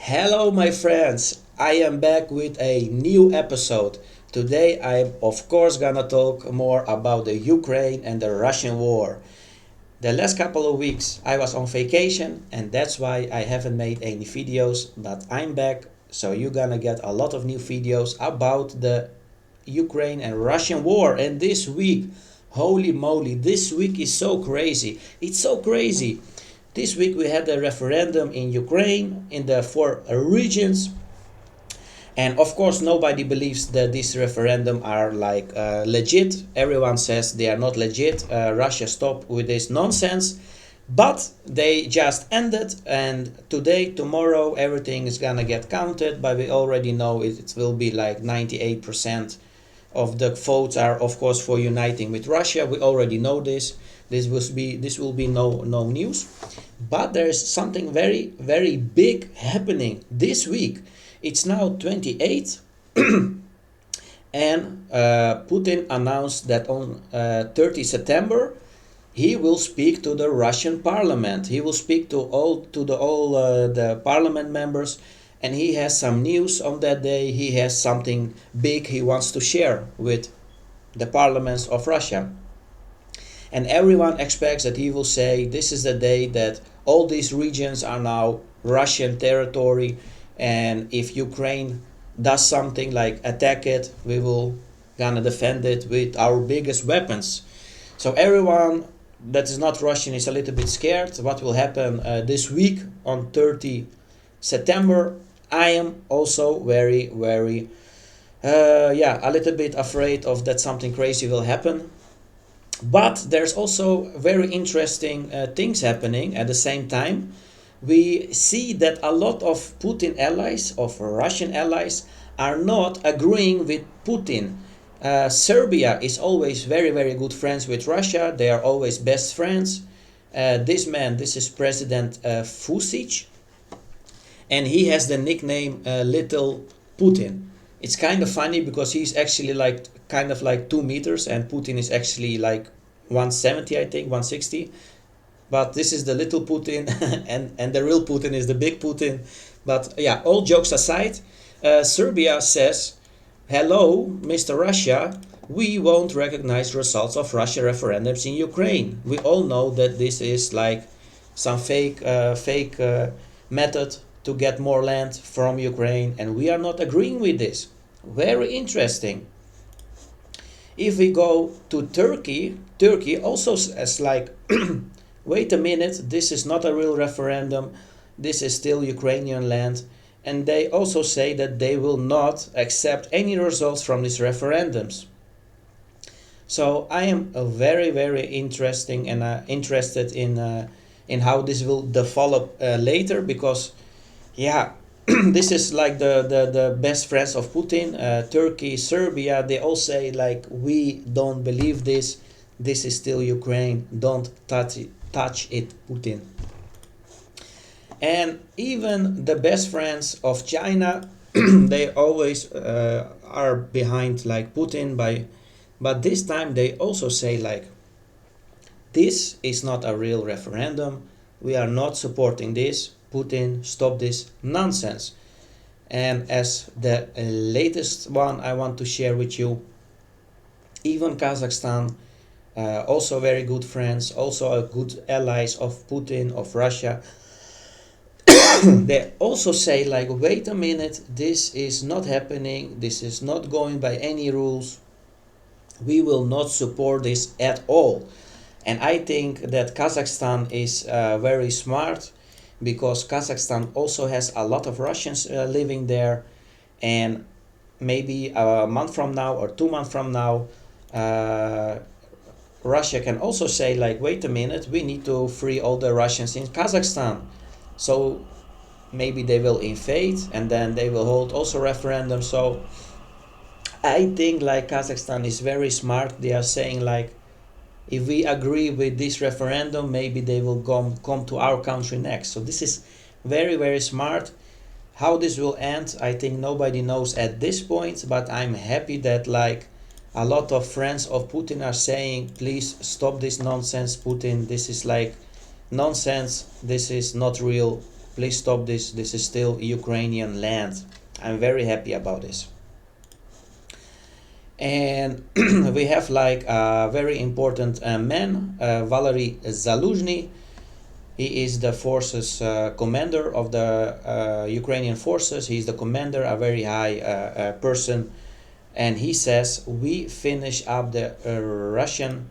Hello, my friends. I am back with a new episode. Today, I'm of course gonna talk more about the Ukraine and the Russian war. The last couple of weeks, I was on vacation, and that's why I haven't made any videos. But I'm back, so you're gonna get a lot of new videos about the Ukraine and Russian war. And this week, holy moly, this week is so crazy. It's so crazy. This week we had a referendum in Ukraine in the four regions, and of course nobody believes that these referendum are legit. Everyone says they are not legit. Russia stopped with this nonsense, but they just ended, and today, tomorrow, everything is gonna get counted. But we already know it will be like 98% of the votes are, of course, for uniting with Russia. We already know this. This will be no news. But there's something very big happening this week. It's now 28th, and Putin announced that on 30 September he will speak to the Russian parliament. He will speak to all the parliament members, and he has some news on that day. He has something big he wants to share with the parliaments of Russia. And everyone expects that he will say this is the day that all these regions are now Russian territory, and if Ukraine does something like attack it, we will gonna defend it with our biggest weapons. So everyone that is not Russian is a little bit scared what will happen this week on 30 September. I am also very a little bit afraid of that something crazy will happen. But there's also very interesting things happening at the same time. We see that a lot of Putin allies, of Russian allies, are not agreeing with Putin. Serbia is always very good friends with Russia. They are always best friends. This is President Vucic, and he has the nickname Little Putin. It's kind of funny because he's actually kind of like 2 meters, and Putin is actually like 170, I think, 160. But this is the little Putin, and the real Putin is the big Putin. But yeah, all jokes aside, Serbia says, hello, Mr. Russia, we won't recognize results of Russia referendums in Ukraine. We all know that this is like some fake method to get more land from Ukraine, and we are not agreeing with this. Very interesting. If we go to Turkey, Turkey also says wait a minute, this is not a real referendum, this is still Ukrainian land, and they also say that they will not accept any results from these referendums. So I am very interesting and interested in how this will develop later, because yeah, this is like the best friends of Putin. Turkey, Serbia, they all say we don't believe this. This is still Ukraine. Don't touch it, Putin. And even the best friends of China, they always are behind Putin. But this time they also say this is not a real referendum. We are not supporting this. Putin, stop this nonsense. And as the latest one I want to share with you, even Kazakhstan, also very good friends, also a good allies of Putin, of Russia, they also say wait a minute, this is not happening, this is not going by any rules, we will not support this at all. And I think that Kazakhstan is very smart, because Kazakhstan also has a lot of Russians living there, and maybe a month from now or 2 months from now, Russia can also say wait a minute, we need to free all the Russians in Kazakhstan. So maybe they will invade, and then they will hold also referendum. So I think Kazakhstan is very smart. They are saying if we agree with this referendum, maybe they will come to our country next. So this is very smart. How this will end, I think nobody knows at this point, but I'm happy that a lot of friends of Putin are saying, please stop this nonsense, Putin. This is nonsense. This is not real. please stop this. This is still Ukrainian land. I'm very happy about this. And we have like a very important man, Valery Zaluzhny. He is the forces commander of the Ukrainian forces. He's the commander, a very high person. And he says, we finish up the Russian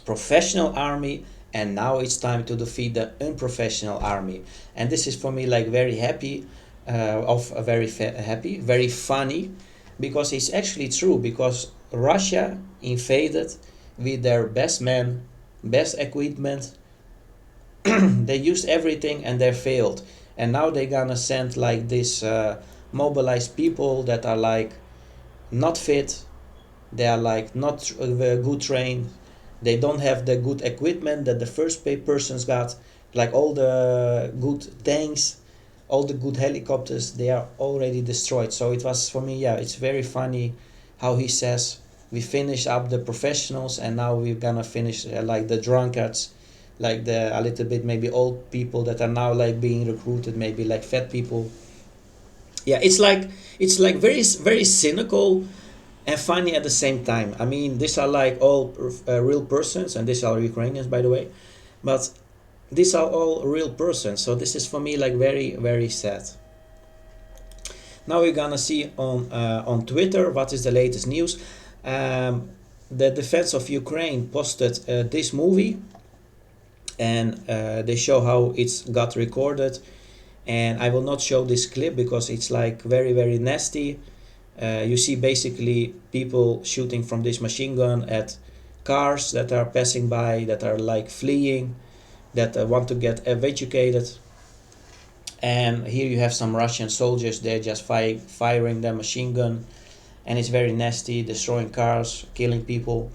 professional army, and now it's time to defeat the unprofessional army. And this is for me like very happy, happy, very funny, because it's actually true, because Russia invaded with their best men, best equipment. They used everything and they failed, and now they're gonna send like this mobilized people that are like not fit, they are like not good trained, they don't have the good equipment that the first persons got, like all the good tanks, all the good helicopters, they are already destroyed. So it was for me, yeah, it's very funny how he says we finish up the professionals and now we're gonna finish like the drunkards, like the a little bit maybe old people that are now like being recruited, maybe like fat people. Yeah, it's like very very cynical and funny at the same time. I mean, these are like all real persons, and these are Ukrainians, by the way, but these are all real persons. So this is for me like very very sad. Now we're gonna see on Twitter what is the latest news. The defense of Ukraine posted this movie, and they show how it's got recorded. And I will not show this clip because it's like very very nasty. You see basically people shooting from this machine gun at cars that are passing by, that are like fleeing, that want to get evacuated. And here you have some Russian soldiers, they're just firing their machine gun, and it's very nasty, destroying cars, killing people.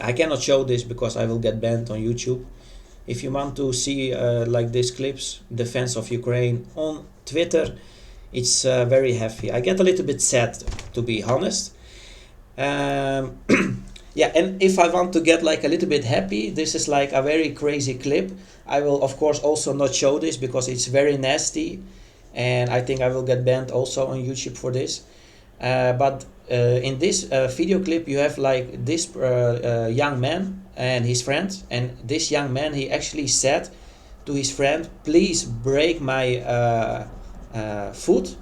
I cannot show this because I will get banned on YouTube. If you want to see like these clips, defense of Ukraine on Twitter, it's very heavy. I get a little bit sad, to be honest. Yeah, and if I want to get like a little bit happy, this is like a very crazy clip. I will of course also not show this because it's very nasty, and I think I will get banned also on YouTube for this. But in this video clip you have like this young man and his friend, and this young man, he actually said to his friend, please break my foot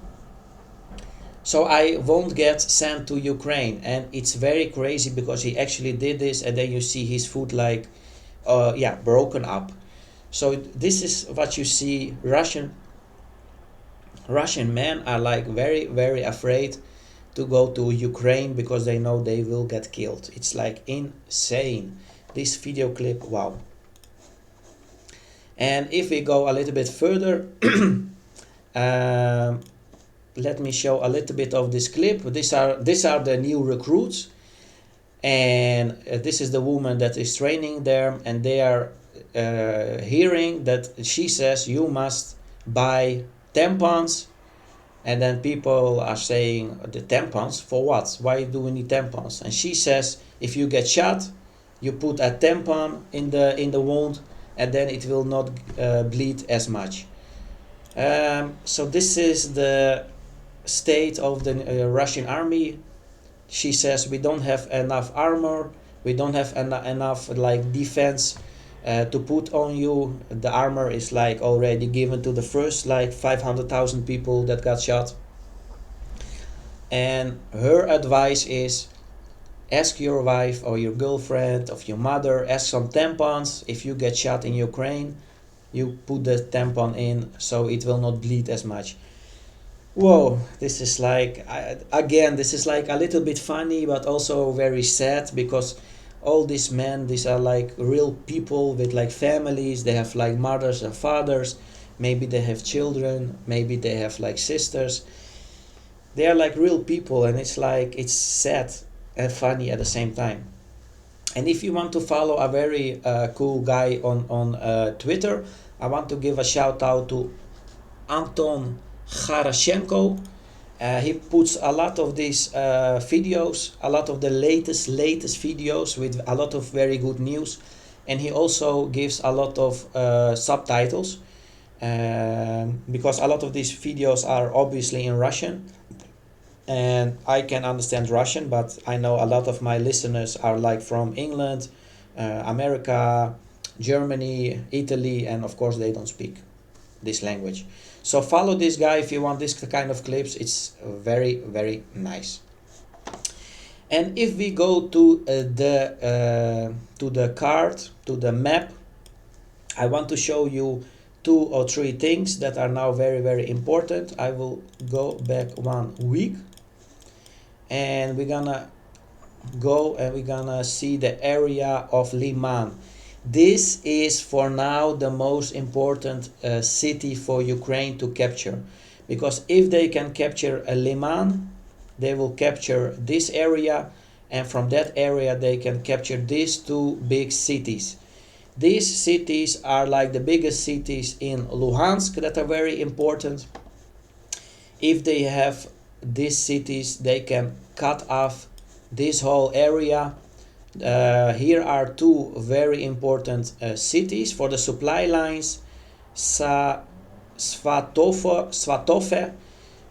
so I won't get sent to Ukraine. And it's very crazy because he actually did this, and then you see his foot like broken up. So this is what you see. Russian men are like very very afraid to go to Ukraine because they know they will get killed. It's like insane, this video clip. Wow. And if we go a little bit further, let me show a little bit of this clip. These are the new recruits, and this is the woman that is training them, and they are hearing that she says you must buy tampons. And then people are saying, the tampons for what? Why do we need tampons? And she says, if you get shot, you put a tampon in the wound, and then it will not bleed as much. So this is the state of the Russian army. She says we don't have enough armor, we don't have enough like defense to put on you. The armor is like already given to the first like 500,000 people that got shot. And her advice is, ask your wife or your girlfriend or your mother, ask some tampons. If you get shot in Ukraine, you put the tampon in so it will not bleed as much. Whoa, this is like, again, this is like a little bit funny but also very sad, because all these men, these are like real people with like families. They have like mothers and fathers, maybe they have children, maybe they have like sisters. They are like real people, and it's like, it's sad and funny at the same time. And if you want to follow a very cool guy on Twitter, I want to give a shout out to Anton Harashenko. He puts a lot of these videos, a lot of the latest videos with a lot of very good news. and he also gives a lot of subtitles, because a lot of these videos are obviously in Russian, and I can understand Russian, but I know a lot of my listeners are like from England, America, Germany, Italy, and of course they don't speak this language. So follow this guy if you want this kind of clips. It's very, very nice. And if we go to the card, to the map, I want to show you 2 or 3 things that are now very, very important. I will go back 1 week, and we're gonna go and we're gonna see the area of Liman. This is for now the most important city for Ukraine to capture, because if they can capture Liman, they will capture this area, and from that area they can capture these 2 big cities. These cities are like the biggest cities in Luhansk that are very important. If they have these cities, they can cut off this whole area. Here are 2 very important cities for the supply lines. Svatove.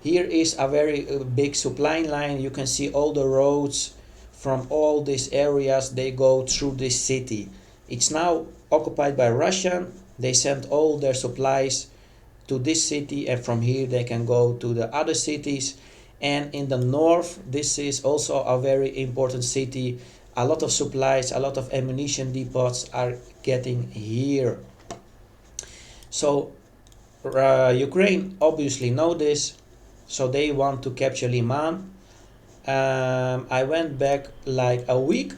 Here is a very big supply line. You can see all the roads from all these areas, they go through this city. It's now occupied by Russia. They send all their supplies to this city, and from here they can go to the other cities. And in the north, this is also a very important city. A lot of supplies, a lot of ammunition depots are getting here. So Ukraine obviously know this, so they want to capture Liman. I went back like a week.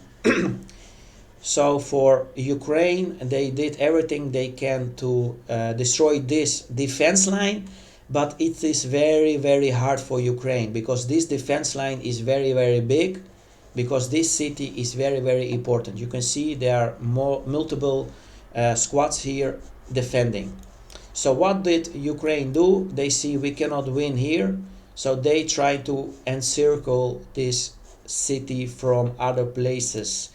So for Ukraine, they did everything they can to destroy this defense line, but it is very, very hard for Ukraine, because this defense line is very, very big, because this city is very, very important. You can see there are multiple squads here defending. So what did Ukraine do? They see we cannot win here, so they try to encircle this city from other places.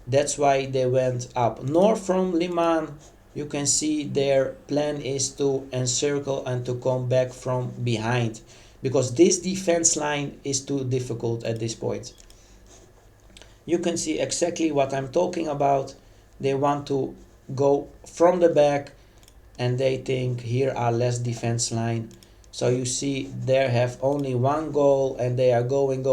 That's why they went up north from Liman. You can see their plan is to encircle and to come back from behind, because this defense line is too difficult at this point. You can see exactly what I'm talking about. They want to go from the back, and they think here are less defense line. So you see they have only one goal, and they are going.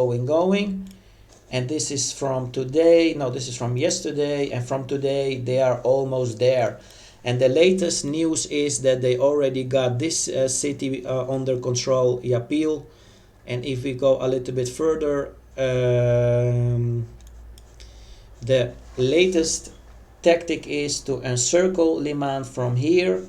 And this is from today, no, this is from yesterday, and from today they are almost there. And the latest news is that they already got this city under control, Yapil. And if we go a little bit further, the latest tactic is to encircle Liman from here.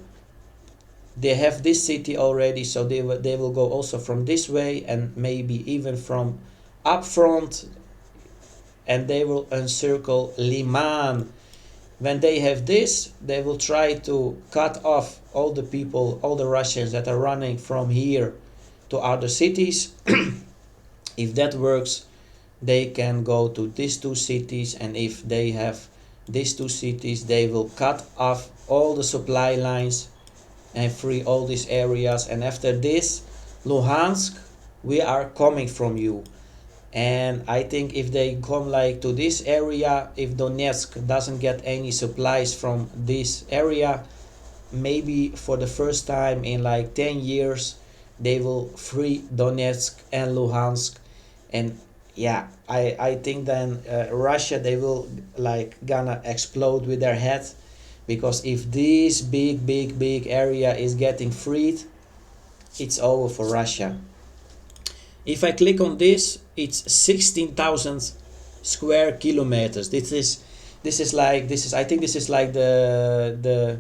They have this city already, so they will go also from this way, and maybe even from up front, and they will encircle Liman. When they have this, they will try to cut off all the people, all the Russians that are running from here to other cities. If that works, they can go to these 2 cities, and if they have these 2 cities, they will cut off all the supply lines and free all these areas. And after this, Luhansk, we are coming from you. And I think if they come like to this area, if Donetsk doesn't get any supplies from this area, maybe for the first time in like 10 years, they will free Donetsk and Luhansk. And yeah, I think then Russia, they will like gonna explode with their head, because if this big area is getting freed, it's over for Russia. If I click on this, it's 16,000 square kilometers. This is I think this is like the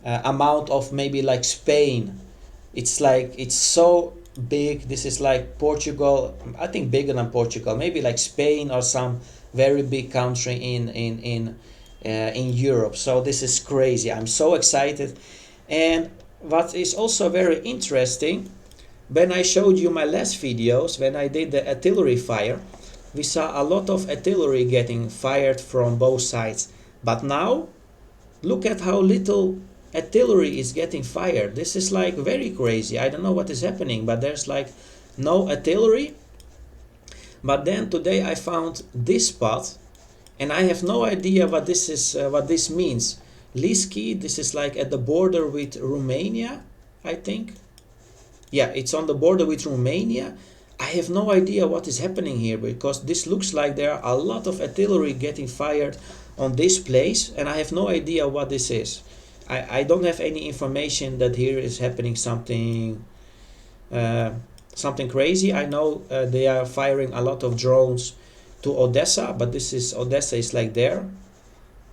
amount of maybe like Spain. It's so big. This is like Portugal. I think bigger than Portugal. Maybe like Spain or some very big country in Europe. So this is crazy. I'm so excited. And what is also very interesting, when I showed you my last videos, when I did the artillery fire, we saw a lot of artillery getting fired from both sides. But now, look at how little artillery is getting fired. This is like very crazy. I don't know what is happening, but there's like no artillery. But then today I found this spot, and I have no idea what this is, what this means. Liski, this is like at the border with Romania, I think. Yeah, it's on the border with Romania. I have no idea what is happening here, because this looks like there are a lot of artillery getting fired on this place, and I have no idea what this is. I don't have any information that here is happening something something crazy. I know they are firing a lot of drones to Odessa, but this is Odessa is like there,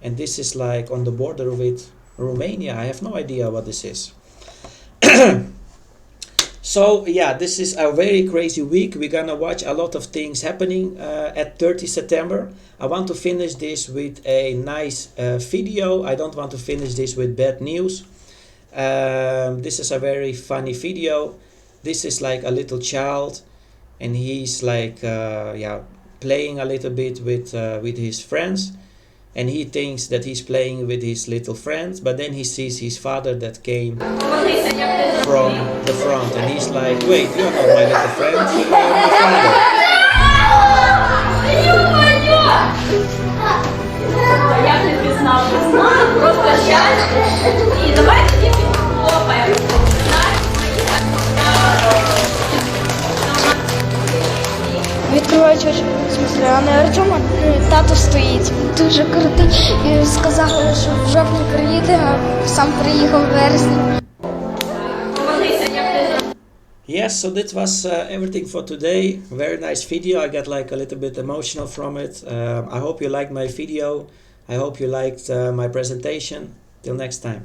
and this is like on the border with Romania. I have no idea what this is. So yeah, this is a very crazy week. We're gonna watch a lot of things happening at 30 September. I want to finish this with a nice video. I don't want to finish this with bad news. This is a very funny video. This is like a little child, and he's like playing a little bit with his friends, and he thinks that he's playing with his little friends, but then he sees his father that came from the front, and he's like, wait, you're not my little friend, you're my father. Відкриваючи очі, в смысле, а не Артема, тато стоїть. Дуже крутий. І сказали, що в жовтні приїде, а сам приїхав в вересні. Yes, so that was everything for today. Very nice video. I got like a little bit emotional from it. I hope you liked my video. I hope you liked my presentation. Till next time.